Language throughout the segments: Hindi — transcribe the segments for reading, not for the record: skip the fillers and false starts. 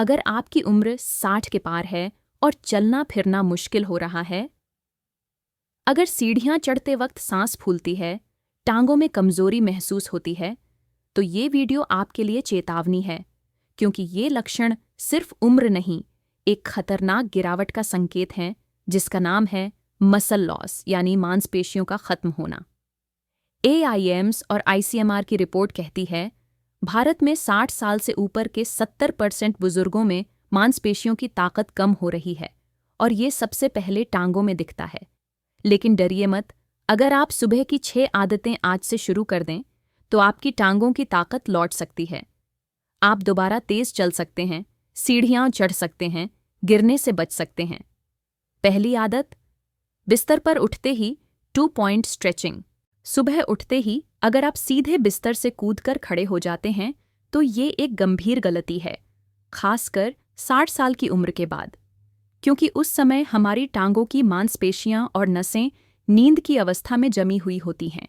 अगर आपकी उम्र 60 के पार है और चलना फिरना मुश्किल हो रहा है, अगर सीढ़ियां चढ़ते वक्त सांस फूलती है, टांगों में कमजोरी महसूस होती है, तो ये वीडियो आपके लिए चेतावनी है, क्योंकि ये लक्षण सिर्फ उम्र नहीं, एक खतरनाक गिरावट का संकेत हैं, जिसका नाम है मसल लॉस यानी मांसपेशियों का खत्म होना। AIIMS और ICMR की रिपोर्ट कहती है, भारत में 60 साल से ऊपर के 70% बुजुर्गों में मांसपेशियों की ताकत कम हो रही है और ये सबसे पहले टांगों में दिखता है। लेकिन डरिए मत, अगर आप सुबह की 6 आदतें आज से शुरू कर दें, तो आपकी टांगों की ताकत लौट सकती है। आप दोबारा तेज चल सकते हैं, सीढ़ियां चढ़ सकते हैं, गिरने से बच सकते हैं। पहली आदत, बिस्तर पर उठते ही 2 पॉइंट स्ट्रेचिंग। सुबह उठते ही अगर आप सीधे बिस्तर से कूदकर खड़े हो जाते हैं, तो ये एक गंभीर गलती है, खासकर 60 साल की उम्र के बाद, क्योंकि उस समय हमारी टांगों की मांसपेशियां और नसें नींद की अवस्था में जमी हुई होती हैं।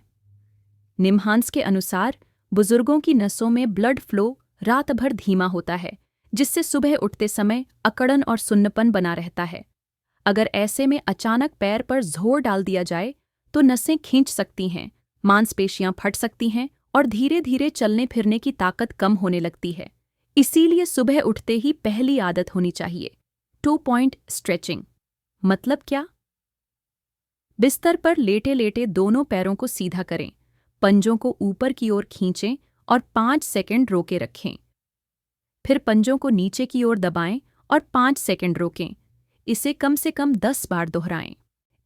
निमहांस के अनुसार बुजुर्गों की नसों में ब्लड फ्लो रात भर धीमा होता है, जिससे सुबह उठते समय अकड़न और सुन्नपन बना रहता है। अगर ऐसे में अचानक पैर पर जोर डाल दिया जाए, तो नसें खींच सकती हैं, मांसपेशियां फट सकती हैं और धीरे धीरे चलने फिरने की ताकत कम होने लगती है। इसीलिए सुबह उठते ही पहली आदत होनी चाहिए 2 पॉइंट स्ट्रेचिंग। मतलब क्या? बिस्तर पर लेटे लेटे दोनों पैरों को सीधा करें, पंजों को ऊपर की ओर खींचें और 5 सेकंड रोके रखें। फिर पंजों को नीचे की ओर दबाएं और 5 सेकंड रोकें। इसे कम से कम 10 बार दोहराएं।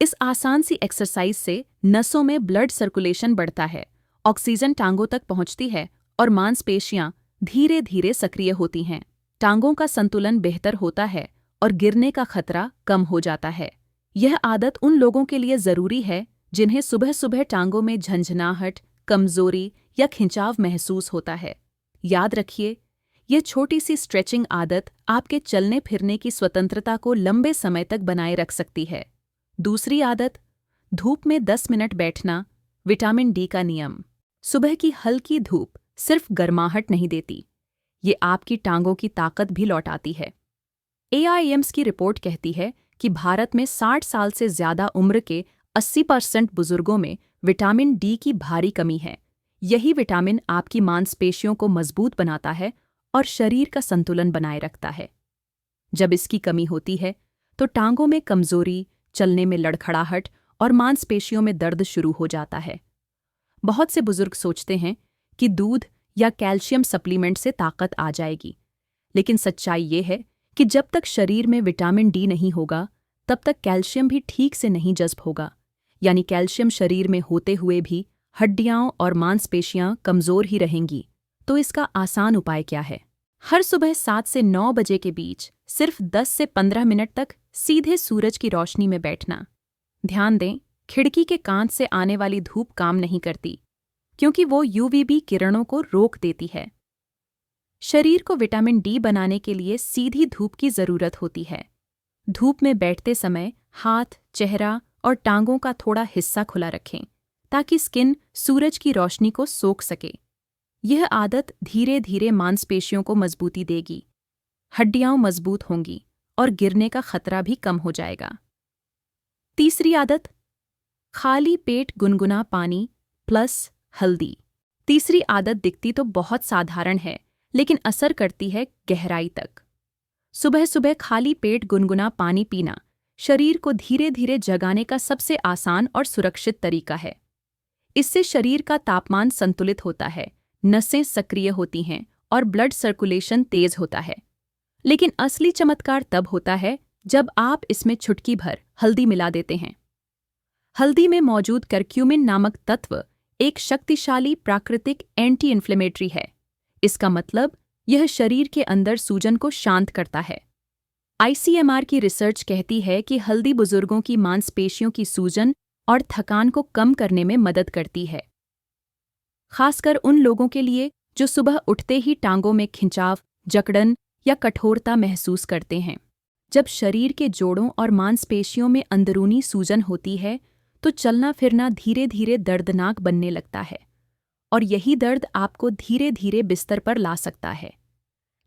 इस आसान सी एक्सरसाइज से नसों में ब्लड सर्कुलेशन बढ़ता है, ऑक्सीजन टांगों तक पहुंचती है और मांसपेशियां धीरे धीरे सक्रिय होती हैं। टांगों का संतुलन बेहतर होता है और गिरने का खतरा कम हो जाता है। यह आदत उन लोगों के लिए जरूरी है जिन्हें सुबह सुबह टांगों में झंझनाहट, कमजोरी या खिंचाव महसूस होता है। याद रखिए, यह छोटी सी स्ट्रेचिंग आदत आपके चलने फिरने की स्वतंत्रता को लंबे समय तक बनाए रख सकती है। दूसरी आदत, धूप में 10 मिनट बैठना। विटामिन डी का नियम। सुबह की हल्की धूप सिर्फ गर्माहट नहीं देती, ये आपकी टांगों की ताकत भी लौटाती है। AIIMS की रिपोर्ट कहती है कि भारत में 60 साल से ज्यादा उम्र के 80% बुजुर्गों में विटामिन डी की भारी कमी है। यही विटामिन आपकी मांसपेशियों को मजबूत बनाता है और शरीर का संतुलन बनाए रखता है। जब इसकी कमी होती है, तो टांगों में कमजोरी, चलने में लड़खड़ाहट और मांसपेशियों में दर्द शुरू हो जाता है। बहुत से बुजुर्ग सोचते हैं कि दूध या कैल्शियम सप्लीमेंट से ताकत आ जाएगी, लेकिन सच्चाई ये है कि जब तक शरीर में विटामिन डी नहीं होगा, तब तक कैल्शियम भी ठीक से नहीं जज्ब होगा। यानी कैल्शियम शरीर में होते हुए भी हड्डियां और मांसपेशियां कमजोर ही रहेंगी। तो इसका आसान उपाय क्या है? हर सुबह 7 से 9 बजे के बीच सिर्फ 10 से 15 मिनट तक सीधे सूरज की रोशनी में बैठना। ध्यान दें, खिड़की के कांच से आने वाली धूप काम नहीं करती, क्योंकि वो UVB किरणों को रोक देती है। शरीर को विटामिन डी बनाने के लिए सीधी धूप की जरूरत होती है। धूप में बैठते समय हाथ, चेहरा और टांगों का थोड़ा हिस्सा खुला रखें, ताकि स्किन सूरज की रोशनी को सोख सके। यह आदत धीरे धीरे मांसपेशियों को मजबूती देगी, हड्डियां मजबूत होंगी और गिरने का खतरा भी कम हो जाएगा। तीसरी आदत, खाली पेट गुनगुना पानी प्लस हल्दी। तीसरी आदत दिखती तो बहुत साधारण है, लेकिन असर करती है गहराई तक। सुबह सुबह खाली पेट गुनगुना पानी पीना शरीर को धीरे धीरे जगाने का सबसे आसान और सुरक्षित तरीका है। इससे शरीर का तापमान संतुलित होता है, नसें सक्रिय होती हैं और ब्लड सर्कुलेशन तेज होता है। लेकिन असली चमत्कार तब होता है जब आप इसमें चुटकी भर हल्दी मिला देते हैं। हल्दी में मौजूद करक्यूमिन नामक तत्व एक शक्तिशाली प्राकृतिक एंटी इन्फ्लेमेटरी है। इसका मतलब यह शरीर के अंदर सूजन को शांत करता है। ICMR की रिसर्च कहती है कि हल्दी बुजुर्गों की मांसपेशियों की सूजन और थकान को कम करने में मदद करती है, खासकर उन लोगों के लिए जो सुबह उठते ही टांगों में खिंचाव, जकड़न या कठोरता महसूस करते हैं। जब शरीर के जोड़ों और मांसपेशियों में अंदरूनी सूजन होती है, तो चलना फिरना धीरे धीरे दर्दनाक बनने लगता है और यही दर्द आपको धीरे धीरे बिस्तर पर ला सकता है।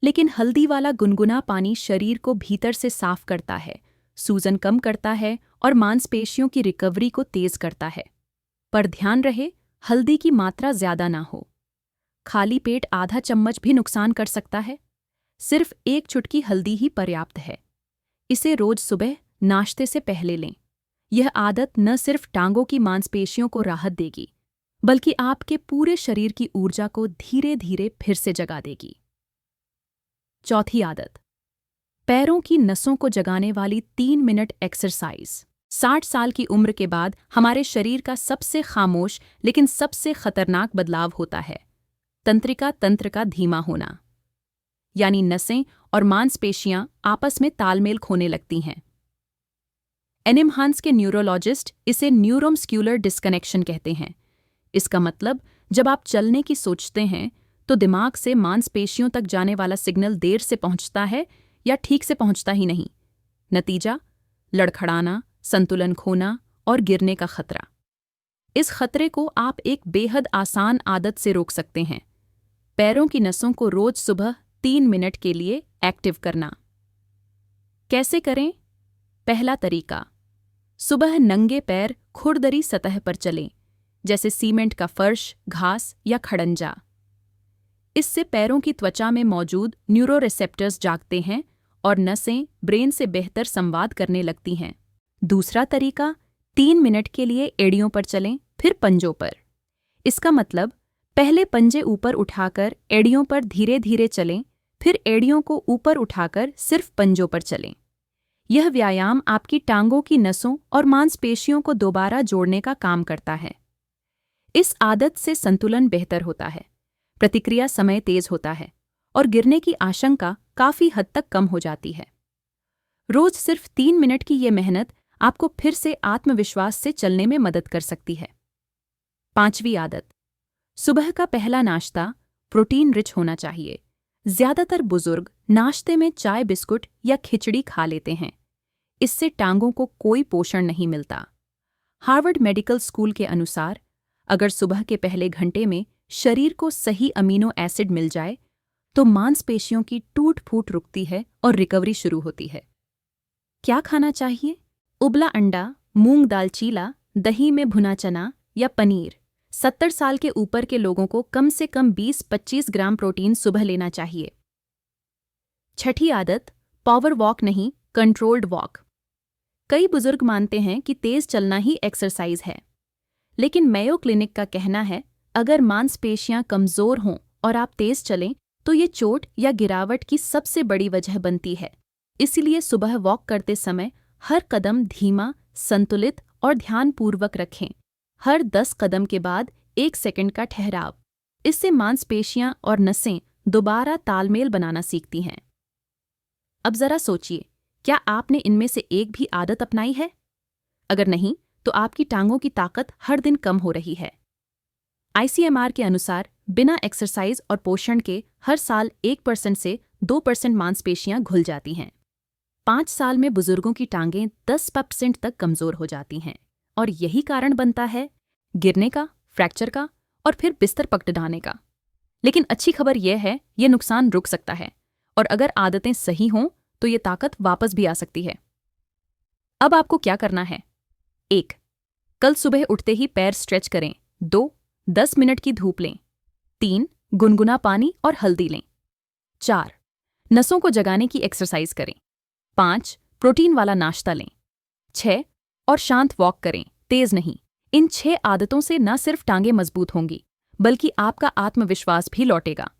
लेकिन हल्दी वाला गुनगुना पानी शरीर को भीतर से साफ करता है, सूजन कम करता है और मांसपेशियों की रिकवरी को तेज करता है। पर ध्यान रहे, हल्दी की मात्रा ज्यादा ना हो। खाली पेट आधा चम्मच भी नुकसान कर सकता है। सिर्फ 1 चुटकी हल्दी ही पर्याप्त है। इसे रोज सुबह नाश्ते से पहले लें। यह आदत न सिर्फ टांगों की मांसपेशियों को राहत देगी, बल्कि आपके पूरे शरीर की ऊर्जा को धीरे धीरे फिर से जगा देगी। चौथी आदत, पैरों की नसों को जगाने वाली 3 मिनट एक्सरसाइज। 60 साल की उम्र के बाद हमारे शरीर का सबसे खामोश लेकिन सबसे खतरनाक बदलाव होता है तंत्रिका तंत्र का धीमा होना, यानी नसें और मांसपेशियां आपस में तालमेल खोने लगती हैं। एनिमहांस के न्यूरोलॉजिस्ट इसे न्यूरोमस्क्यूलर डिस्कनेक्शन कहते हैं। इसका मतलब, जब आप चलने की सोचते हैं तो दिमाग से मांसपेशियों तक जाने वाला सिग्नल देर से पहुंचता है या ठीक से पहुंचता ही नहीं। नतीजा, लड़खड़ाना, संतुलन खोना और गिरने का खतरा। इस खतरे को आप एक बेहद आसान आदत से रोक सकते हैं। पैरों की नसों को रोज सुबह 3 मिनट के लिए एक्टिव करना। कैसे करें? पहला तरीका, सुबह नंगे पैर खुरदरी सतह पर चलें, जैसे सीमेंट का फर्श, घास या खड़ंजा। इससे पैरों की त्वचा में मौजूद न्यूरोरिसेप्टर्स जागते हैं और नसें ब्रेन से बेहतर संवाद करने लगती हैं। दूसरा तरीका, 3 मिनट के लिए एड़ियों पर चलें, फिर पंजों पर। इसका मतलब, पहले पंजे ऊपर उठाकर एड़ियों पर धीरे धीरे चलें, फिर एड़ियों को ऊपर उठाकर सिर्फ पंजों पर चलें। यह व्यायाम आपकी टांगों की नसों और मांसपेशियों को दोबारा जोड़ने का काम करता है। इस आदत से संतुलन बेहतर होता है, प्रतिक्रिया समय तेज होता है और गिरने की आशंका काफी हद तक कम हो जाती है। रोज सिर्फ 3 मिनट की ये मेहनत आपको फिर से आत्मविश्वास से चलने में मदद कर सकती है। पांचवी आदत, सुबह का पहला नाश्ता प्रोटीन रिच होना चाहिए। ज्यादातर बुजुर्ग नाश्ते में चाय, बिस्कुट या खिचड़ी खा लेते हैं। इससे टांगों को कोई पोषण नहीं मिलता। हार्वर्ड मेडिकल स्कूल के अनुसार, अगर सुबह के पहले घंटे में शरीर को सही अमीनो एसिड मिल जाए तो मांसपेशियों की टूट-फूट रुकती है और रिकवरी शुरू होती है। क्या खाना चाहिए? उबला अंडा, मूंग दाल चीला, दही में भुना चना या पनीर। 70 साल के ऊपर के लोगों को कम से कम 20-25 ग्राम प्रोटीन सुबह लेना चाहिए। छठी आदत, पावर वॉक नहीं, कंट्रोल्ड वॉक। कई बुजुर्ग मानते हैं कि तेज चलना ही एक्सरसाइज है, लेकिन मेयो क्लिनिक का कहना है, अगर मांसपेशियां कमजोर हों और आप तेज चलें तो ये चोट या गिरावट की सबसे बड़ी वजह बनती है। इसलिए सुबह वॉक करते समय हर कदम धीमा, संतुलित और ध्यानपूर्वक रखें। हर 10 कदम के बाद 1 सेकंड का ठहराव। इससे मांसपेशियां और नसें दोबारा तालमेल बनाना सीखती हैं। अब जरा सोचिए, क्या आपने इनमें से एक भी आदत अपनाई है? अगर नहीं, तो आपकी टांगों की ताकत हर दिन कम हो रही है। ICMR के अनुसार बिना एक्सरसाइज और पोषण के हर साल 1% से 2% मांसपेशियां घुल जाती हैं। 5 साल में बुजुर्गों की टांगें 10% तक कमजोर हो जाती हैं और यही कारण बनता है गिरने का, फ्रैक्चर का और फिर बिस्तर पकड़ाने का। लेकिन अच्छी खबर यह है, ये नुकसान रुक सकता है और अगर आदतें सही हों तो ये ताकत वापस भी आ सकती है। अब आपको क्या करना है? 1. कल सुबह उठते ही पैर स्ट्रेच करें। 2. 10 मिनट की धूप लें। 3. गुनगुना पानी और हल्दी लें। 4. नसों को जगाने की एक्सरसाइज करें। 5. प्रोटीन वाला नाश्ता लें। 6. और शांत वॉक करें, तेज नहीं। इन 6 आदतों से न सिर्फ टांगें मजबूत होंगी, बल्कि आपका आत्मविश्वास भी लौटेगा।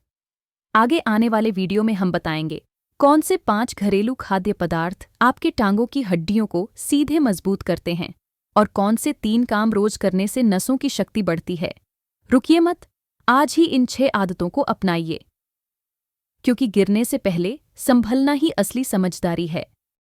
आगे आने वाले वीडियो में हम बताएंगे कौन से 5 घरेलू खाद्य पदार्थ आपके टांगों की हड्डियों को सीधे मजबूत करते हैं और कौन से 3 काम रोज करने से नसों की शक्ति बढ़ती है। रुकिए मत, आज ही इन 6 आदतों को अपनाइए, क्योंकि गिरने से पहले संभलना ही असली समझदारी है।